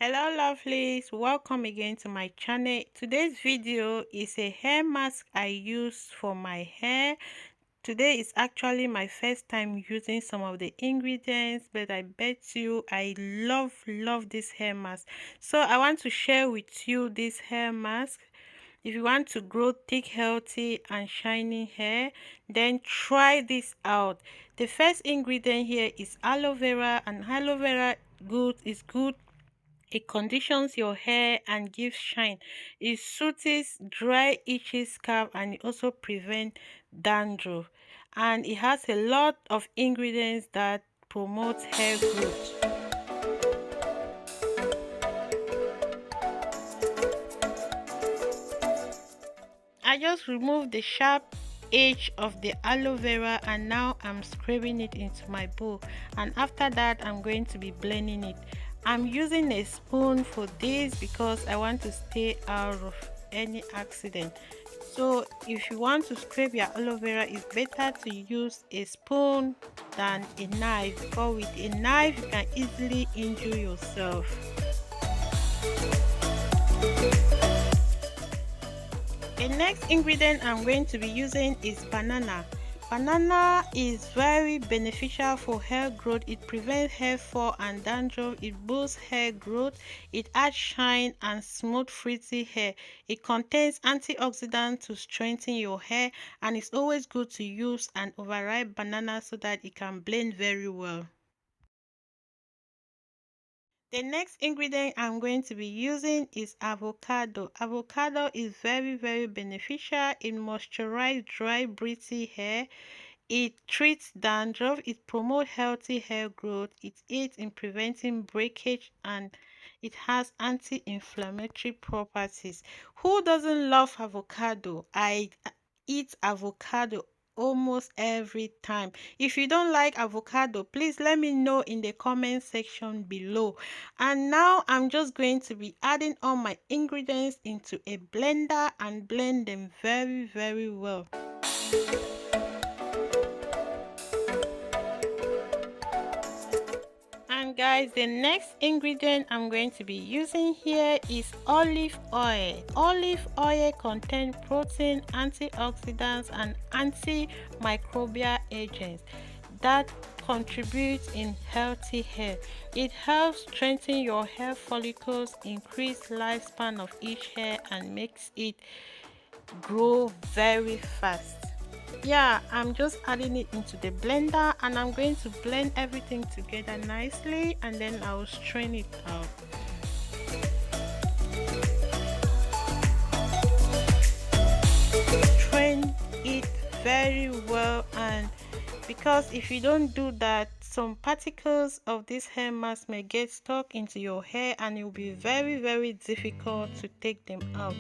Hello lovelies, welcome again to my channel. Today's video is a hair mask I use for my hair. Today is actually my first time using some of the ingredients, but I bet you I love this hair mask. So I want to share with you this hair mask. If you want to grow thick, healthy and shiny hair, then try this out. The first ingredient here is aloe vera, and aloe vera is good. It conditions your hair and gives shine. It soothes dry, itchy scalp, and it also prevents dandruff. And it has a lot of ingredients that promote hair growth. I just removed the sharp edge of the aloe vera and now I'm scraping it into my bowl, and after that I'm going to be blending it. I'm using a spoon for this because I want to stay out of any accident. So if you want to scrape your aloe vera, it's better to use a spoon than a knife, because with a knife you can easily injure yourself. The next ingredient I'm going to be using is banana. Banana is very beneficial for hair growth. It prevents hair fall and dandruff. It boosts hair growth. It adds shine and smooth frizzy hair. It contains antioxidants to strengthen your hair, and it's always good to use an overripe banana so that it can blend very well. The next ingredient I'm going to be using is avocado. Avocado is very beneficial. It moisturizes dry, breathy hair. It treats dandruff. It promotes healthy hair growth. It aids in preventing breakage, and it has anti-inflammatory properties. Who doesn't love avocado? I eat avocado almost every time. If you don't like avocado, please let me know in the comment section below. And now I'm just going to be adding all my ingredients into a blender and blend them very well. And guys, the next ingredient I'm going to be using here is olive oil. Olive oil contains protein, antioxidants and antimicrobial agents that contribute in healthy hair. It helps strengthen your hair follicles, increase lifespan of each hair, and makes it grow very fast. Yeah, I'm just adding it into the blender and I'm going to blend everything together nicely, and then I'll strain it out. Strain it very well, and because if you don't do that, some particles of this hair mask may get stuck into your hair and it will be very difficult to take them out.